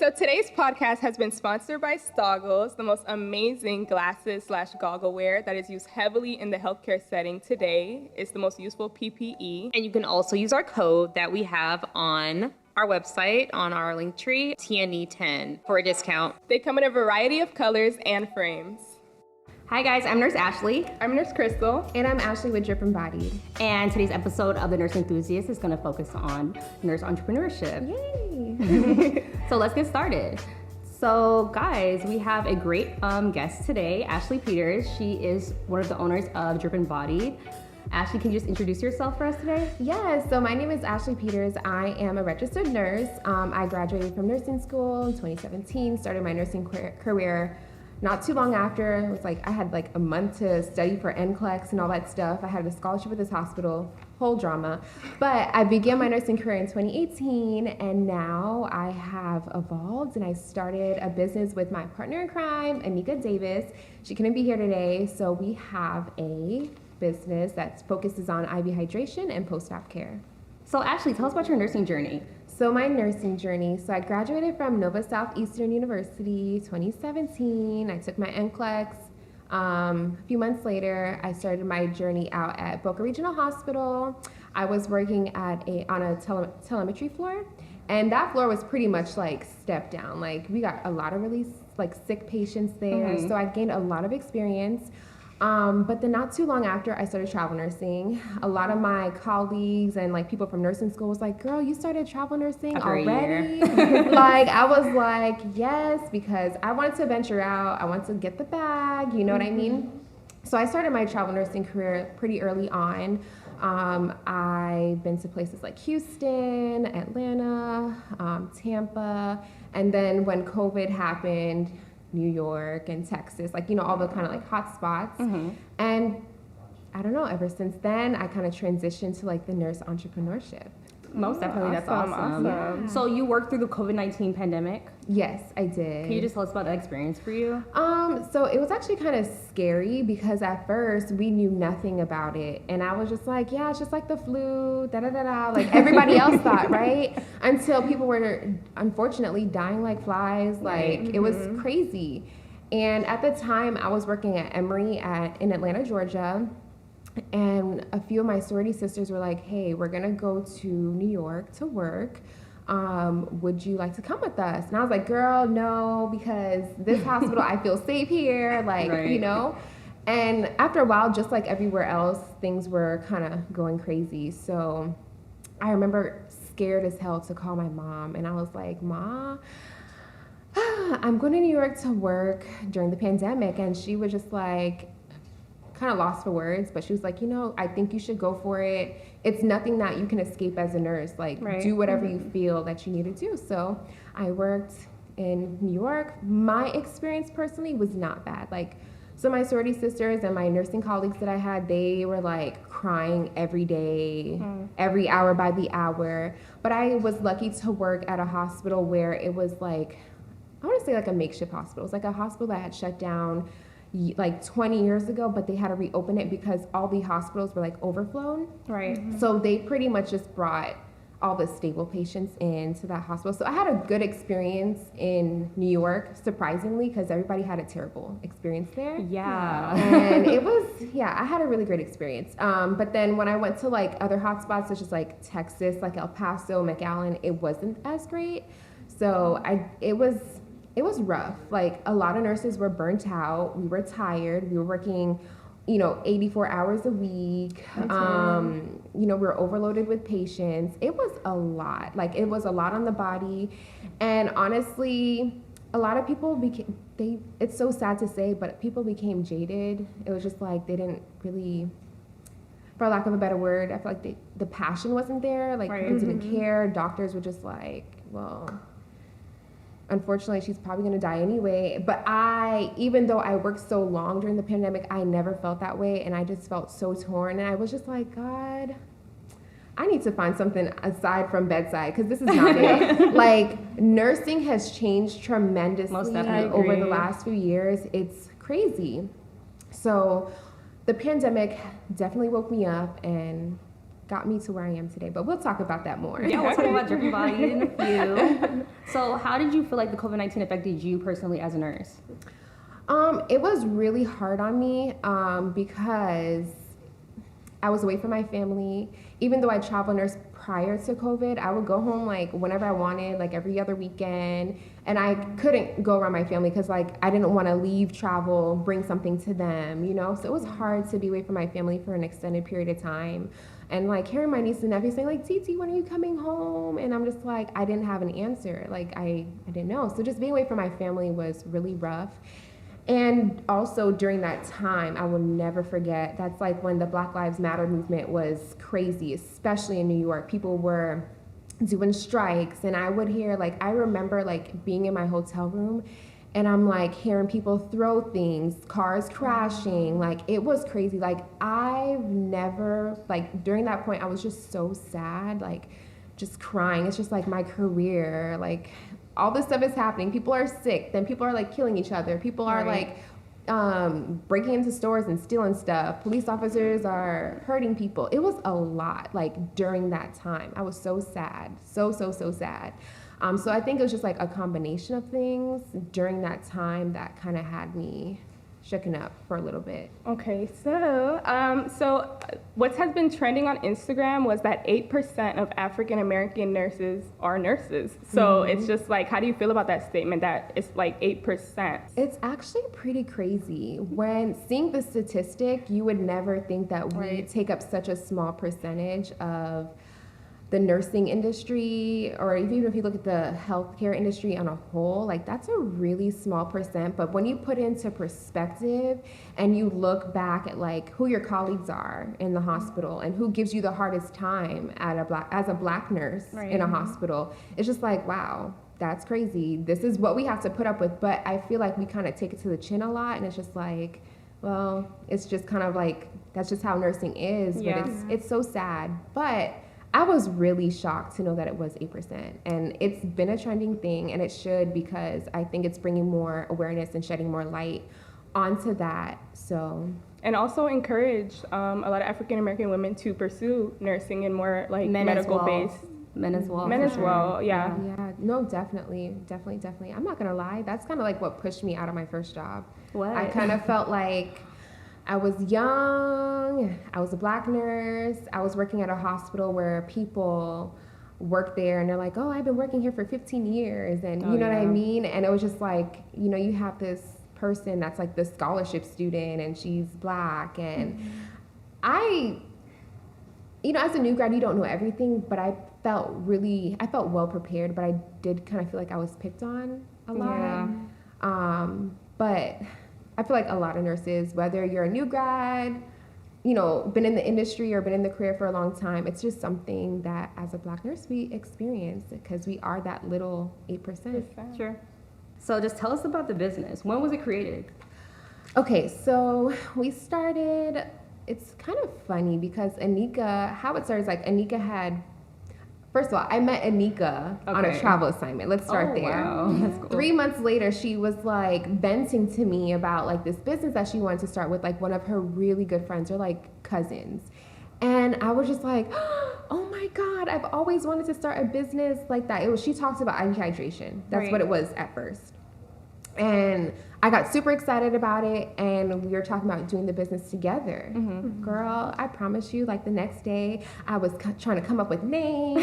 So today's podcast has been sponsored by Stoggles, the most amazing glasses/goggle wear that is used heavily in the healthcare setting today. It's the most useful PPE. And you can also use our code that we have on our website, on our link tree, TNE10, for a discount. They come in a variety of colors and frames. Hi guys, I'm Nurse Ashley. I'm Nurse Crystal. And I'm Ashley with Drip Embodied. And today's episode of the Nurse Enthusiast is going to focus on nurse entrepreneurship. Yay! So let's get started. So guys, we have a great guest today, Ashley Peters. She is one of the owners of Drip Embodied. Ashley, can you just introduce yourself for us today? Yes, so my name is Ashley Peters. I am a registered nurse. I graduated from nursing school in 2017, started my nursing career not too long after. It was like I had like a month to study for NCLEX and all that stuff. I had a scholarship at this hospital, whole drama. But I began my nursing career in 2018, and now I have evolved and I started a business with my partner in crime, Anika Davis. She couldn't be here today, so we have a business that focuses on IV hydration and post-op care. So Ashley, tell us about your nursing journey. So my nursing journey, so I graduated from Nova Southeastern University 2017. I took my NCLEX. A few months later, I started my journey out at Boca Regional Hospital. I was working on a telemetry floor, and that floor was pretty much like step down. Like we got a lot of really like sick patients there, so I gained a lot of experience. But then not too long after, I started travel nursing. A lot of my colleagues and like people from nursing school was like, girl, you started travel nursing already? Like, I was like, yes, because I wanted to venture out. I wanted to get the bag, you know what I mean? So I started my travel nursing career pretty early on. I've been to places like Houston, Atlanta, Tampa, and then when COVID happened, New York and Texas, like, you know, all the kind of like hot spots. And I don't know, ever since then, I kind of transitioned to like the nurse entrepreneurship. Most definitely, that's awesome. Yeah. So you worked through the COVID-19 pandemic. Yes, I did. Can you just tell us about that experience for you? So it was actually kind of scary because at first we knew nothing about it. And I was just like, yeah, it's just like the flu, da-da-da-da, like everybody else thought, right? Until people were unfortunately dying like flies. Like it was crazy. And at the time I was working at Emory in Atlanta, Georgia. And a few of my sorority sisters were like, hey, we're gonna go to New York to work. Would you like to come with us? And I was like, girl, no, because this hospital, I feel safe here, like, you know? And after a while, just like everywhere else, things were kind of going crazy. So I remember scared as hell to call my mom. And I was like, Ma, I'm going to New York to work during the pandemic. And she was just like, kind of lost for words, but she was like, you know, I think you should go for it. It's nothing that you can escape as a nurse. Like, do whatever you feel that you need to do. So I worked in New York. My experience personally was not bad. Like, so my sorority sisters and my nursing colleagues that I had, they were like crying every day, every hour by the hour. But I was lucky to work at a hospital where it was like, I want to say like a makeshift hospital. It was like a hospital that had shut down like 20 years ago, but they had to reopen it because all the hospitals were like overflown. So they pretty much just brought all the stable patients into that hospital. So I had a good experience in New York, surprisingly, because everybody had a terrible experience there. And it was, I had a really great experience. But then when I went to like other hotspots, such as like Texas, like El Paso, McAllen, it wasn't as great. So it was rough. Like a lot of nurses were burnt out. We were tired. We were working, you know, 84 hours a week. You know, we were overloaded with patients. It was a lot. Like it was a lot on the body. And honestly, a lot of people it's so sad to say, but people became jaded. It was just like they didn't really, for lack of a better word, I feel like the passion wasn't there. Like people didn't care. Doctors were just like, well, unfortunately, she's probably going to die anyway. But even though I worked so long during the pandemic, I never felt that way. And I just felt so torn. And I was just like, God, I need to find something aside from bedside because this is not it. Like, nursing has changed tremendously over the last few years. It's crazy. So the pandemic definitely woke me up and got me to where I am today. But we'll talk about that more. Yeah, we'll talk about Dripping Body in a few. So how did you feel like the COVID-19 affected you personally as a nurse? It was really hard on me because I was away from my family. Even though I travel nurse prior to COVID, I would go home like whenever I wanted, like every other weekend. And I couldn't go around my family because like I didn't want to leave, travel, bring something to them, you know? So it was hard to be away from my family for an extended period of time. And like hearing my niece and nephew saying like, Titi, when are you coming home? And I'm just like, I didn't have an answer. Like I didn't know. So just being away from my family was really rough. And also during that time, I will never forget, that's like when the Black Lives Matter movement was crazy, especially in New York. People were doing strikes, and I would hear, like, I remember like being in my hotel room and I'm like hearing people throw things, cars crashing, like it was crazy. Like I've never, like during that point, I was just so sad, like just crying. It's just like my career, like all this stuff is happening. People are sick. Then people are like killing each other. People are like breaking into stores and stealing stuff. Police officers are hurting people. It was a lot like during that time. I was so sad. So sad. So I think it was just like a combination of things during that time that kind of had me shooken up for a little bit. Okay, so what has been trending on Instagram was that 8% of African American nurses are nurses. So it's just like, how do you feel about that statement that it's like 8%? It's actually pretty crazy. When seeing the statistic, you would never think that we take up such a small percentage of the nursing industry, or even if you look at the healthcare industry on a whole, like that's a really small percent. But when you put it into perspective and you look back at like who your colleagues are in the hospital and who gives you the hardest time as a black nurse in a hospital, it's just like, wow, that's crazy. This is what we have to put up with. But I feel like we kind of take it to the chin a lot, and it's just like, well, it's just kind of like, that's just how nursing is. But it's so sad. But I was really shocked to know that it was 8%. And it's been a trending thing, and it should, because I think it's bringing more awareness and shedding more light onto that. So, and also encourage a lot of African American women to pursue nursing and more like medical based. Men as well. Men as well, yeah. Yeah, no, definitely. I'm not gonna lie, that's kind of like what pushed me out of my first job. What? I kind of felt like I was young, I was a black nurse, I was working at a hospital where people work there and they're like, oh, I've been working here for 15 years, and you know what I mean? And it was just like, you know, you have this person that's like the scholarship student and she's black, and I, you know, as a new grad, you don't know everything, but I felt well prepared, but I did kind of feel like I was picked on a lot. But I feel like a lot of nurses, whether you're a new grad, you know, been in the industry or been in the career for a long time, it's just something that as a black nurse we experience, because we are that little 8%. Sure. So just tell us about the business. When was it created? Okay, so we started, it's kind of funny because Anika, how it started is like Anika had, first of all, I met Anika on a travel assignment. Let's start there. Wow. That's cool. 3 months later, she was like venting to me about like this business that she wanted to start with like one of her really good friends, or like cousins. And I was just like, oh my God, I've always wanted to start a business like that. She talked about IV hydration. That's what it was at first. And I got super excited about it, and we were talking about doing the business together. Girl, I promise you, like the next day, I was trying to come up with names.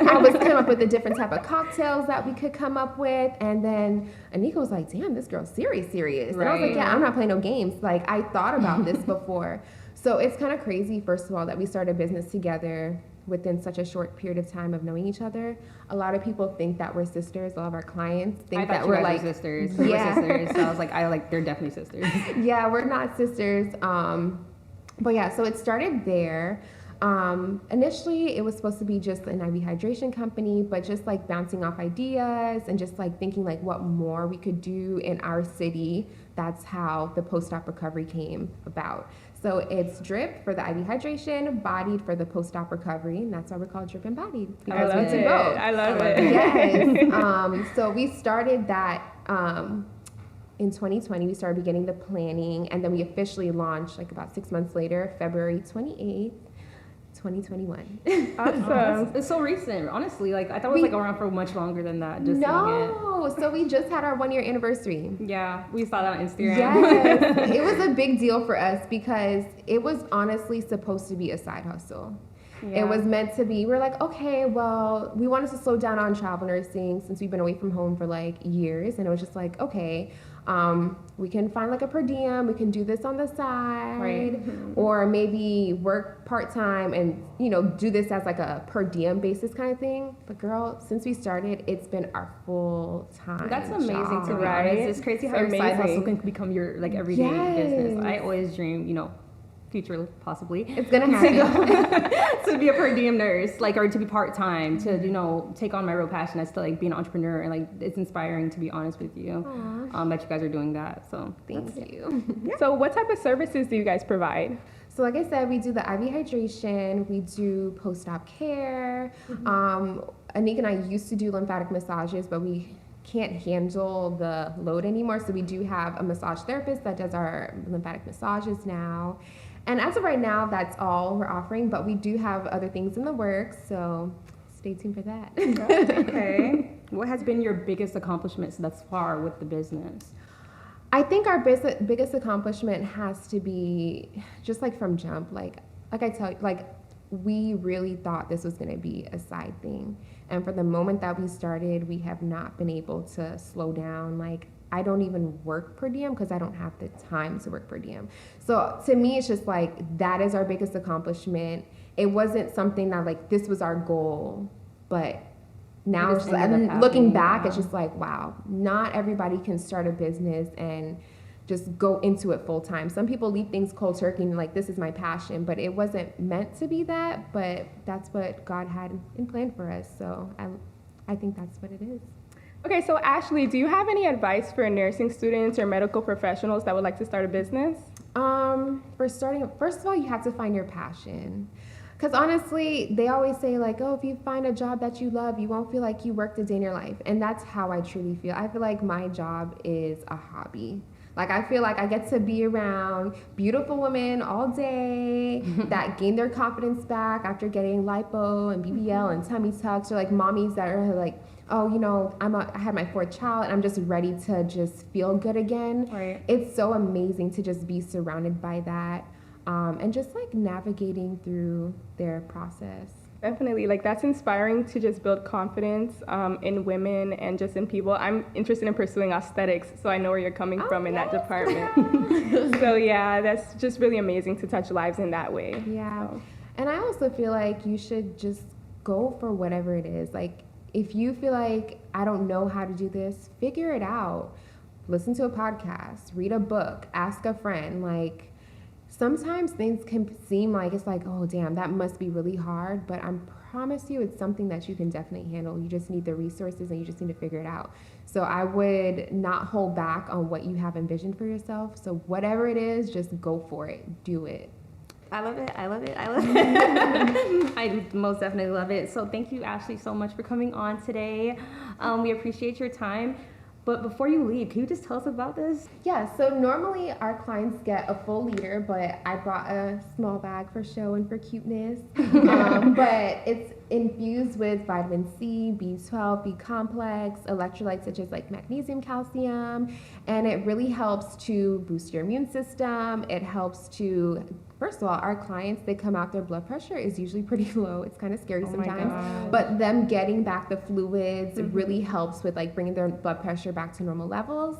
I was coming up with the different type of cocktails that we could come up with. And then Anika was like, damn, this girl's serious. And I was like, yeah, I'm not playing no games. Like, I thought about this before. So it's kind of crazy, first of all, that we started a business together within such a short period of time of knowing each other. A lot of people think that we're sisters. A lot of our clients think that we're like sisters. Yeah. We're sisters. So I was like, they're definitely sisters. Yeah, we're not sisters. But yeah, so it started there. Initially, it was supposed to be just an IV hydration company, but just like bouncing off ideas and just like thinking like what more we could do in our city. That's how the post-op recovery came about. So it's drip for the IV hydration, bodied for the post-op recovery, and that's why we're called Drip and Bodied. I love it. I love it. Yes. So we started that in 2020. We started beginning the planning, and then we officially launched like about 6 months later, February 28th. 2021. Awesome. It's so recent, honestly. Like I thought it was like around for much longer than that. Just seeing No, so we just had our 1 year anniversary. it. Yeah, we saw that on Instagram. Yes, it was a big deal for us because it was honestly supposed to be a side hustle. Yeah. It was meant to be. We're like, okay, well, we wanted to slow down on travel nursing since we've been away from home for like years, and it was just like, okay, we can find like a per diem, we can do this on the side, Right. or maybe work part-time and, you know, do this as like a per diem basis kind of thing. But girl, since we started, it's been our full time. That's amazing to be Right? honest. It's crazy how It's your side hustle amazing. can become your like everyday Yes. business. I always dream, you know, future possibly, It's gonna happen. to be a per diem nurse, like, or to be part time, to, you know, take on my real passion as to like be an entrepreneur, and like it's inspiring, to be honest with you. That you guys are doing that. So Thank you. So what type of services do you guys provide? So like I said, we do the IV hydration, we do post-op care. Anik and I used to do lymphatic massages, but we can't handle the load anymore. So we do have a massage therapist that does our lymphatic massages now. And as of right now, that's all we're offering, but we do have other things in the works, so stay tuned for that. okay, what has been your biggest accomplishments thus far with the business? I think our biggest accomplishment has to be just like from jump. Like I tell you, like we really thought this was going to be a side thing. And for the moment that we started, we have not been able to slow down. Like I don't even work per diem because I don't have the time to work per diem. So to me, it's just like that is our biggest accomplishment. It wasn't something that like this was our goal, but now It it's just just, ended up and looking happening, back, yeah. it's just like, wow, not everybody can start a business and just go into it full time. Some people leave things cold turkey and like, this is my passion, but it wasn't meant to be that, but that's what God had in plan for us. So I think that's what it is. Okay, so Ashley, do you have any advice for nursing students or medical professionals that would like to start a business? For starting, first of all, you have to find your passion. Because honestly, they always say like, oh, if you find a job that you love, you won't feel like you worked a day in your life. And that's how I truly feel. I feel like my job is a hobby. Like I feel like I get to be around beautiful women all day that gain their confidence back after getting lipo and BBL and tummy tucks, or like mommies that are like, oh, you know, I had my 4th child and I'm just ready to just feel good again. Right. It's so amazing to just be surrounded by that, and just like navigating through their process. Definitely, like that's inspiring to just build confidence in women and just in people. I'm interested in pursuing aesthetics, so I know where you're coming from in that department. So yeah, that's just really amazing to touch lives in that way. Yeah. So. And I also feel like you should just go for whatever it is. Like if you feel like I don't know how to do this, figure it out. Listen to a podcast, read a book, ask a friend. Like sometimes things can seem like it's like, oh damn, that must be really hard, but I promise you it's something that you can definitely handle. You just need the resources and you just need to figure it out. So I would not hold back on what you have envisioned for yourself. So whatever it is, just go for it. Do it. I love it. I love it. I love it. I most definitely love it. So thank you, Ashley, so much for coming on today. We appreciate your time. But before you leave, can you just tell us about this? Yeah, so normally our clients get a full liter, but I brought a small bag for show and for cuteness. But it's infused with vitamin C, B12, B complex, electrolytes such as like magnesium, calcium, and it really helps to boost your immune system. It helps to, first of all, our clients, they come out, their blood pressure is usually pretty low. It's kind of scary sometimes, but them getting back the fluids really helps with like bringing their blood pressure back to normal levels.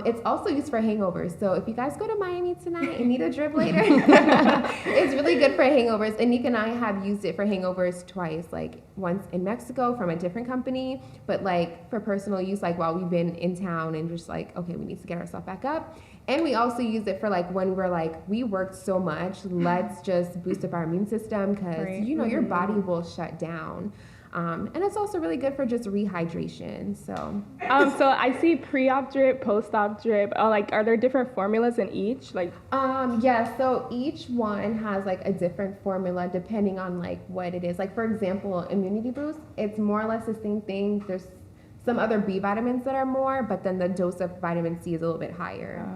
It's also used for hangovers. So if you guys go to Miami tonight and need a drip later, it's really good for hangovers. Anik and I have used it for hangovers twice, like once in Mexico from a different company, but like for personal use, like while we've been in town and just like, okay, we need to get ourselves back up. And we also use it for like when we're like, we worked so much, let's just boost up our immune system because, you know, your body will shut down. And it's also really good for just rehydration. So So I see PreOp Drip, PostOp Drip. Like, are there different formulas in each? Like, yeah, so each one has like a different formula depending on like what it is. Like for example, immunity boost, it's more or less the same thing. There's some other B vitamins that are more, but then the dose of vitamin C is a little bit higher.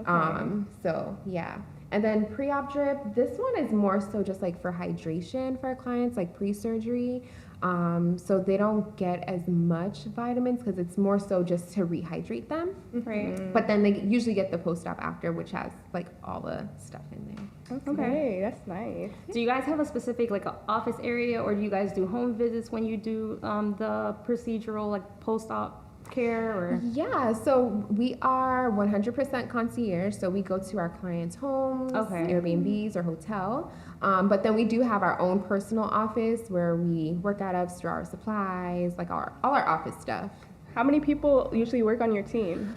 oh, okay. So yeah. And then PreOp Drip, this one is more so just like for hydration for our clients, like pre-surgery. So they don't get as much vitamins because it's more so just to rehydrate them. Right. But then they usually get the post-op after, which has like all the stuff in there. Okay, that's nice. Do you guys have a specific like a office area, or do you guys do home visits when you do the procedural like post-op care? Or Yeah, so we are 100% concierge. So we go to our clients' homes, Okay. Airbnbs, or hotel. But then we do have our own personal office where we work out of, store our supplies, like all our office stuff. How many people usually work on your team?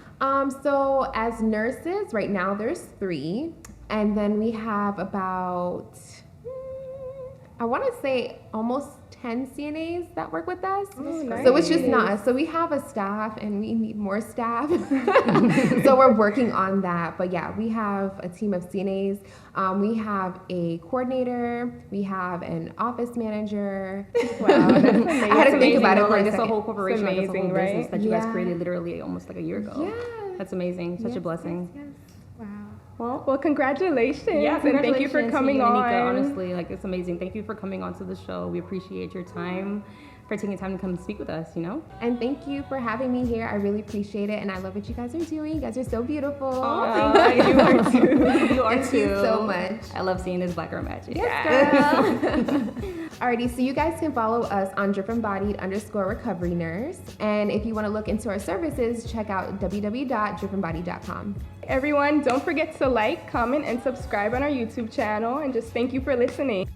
So as nurses, right now there's 3. And then we have about, I want to say almost 10 CNAs that work with us. Oh, nice. So it's just not us. So we have a staff and we need more staff. So we're working on that. But yeah, we have a team of CNAs. We have a coordinator. We have an office manager. Wow, that's amazing. I had to think about it for like a it's a second. whole corporation, like it's a whole amazing, business right? that you guys Yeah. created literally almost like a year ago. Yeah. That's amazing. Such a blessing. Yes. Wow. Well, Well, congratulations. yeah, And thank you for congratulations to coming you and on. Anika, honestly, like it's amazing. Thank you for coming on to the show. We appreciate your time, for taking time to come speak with us, you know? And thank you for having me here. I really appreciate it. And I love what you guys are doing. You guys are so beautiful. Thank you. You are too. You are Thank you too. so much. I love seeing this Black Girl Magic. Alrighty, so you guys can follow us on dripembodied_recovery nurse. And if you want to look into our services, check out www.dripembodied.com. Everyone, don't forget to like, comment, and subscribe on our YouTube channel. And just thank you for listening.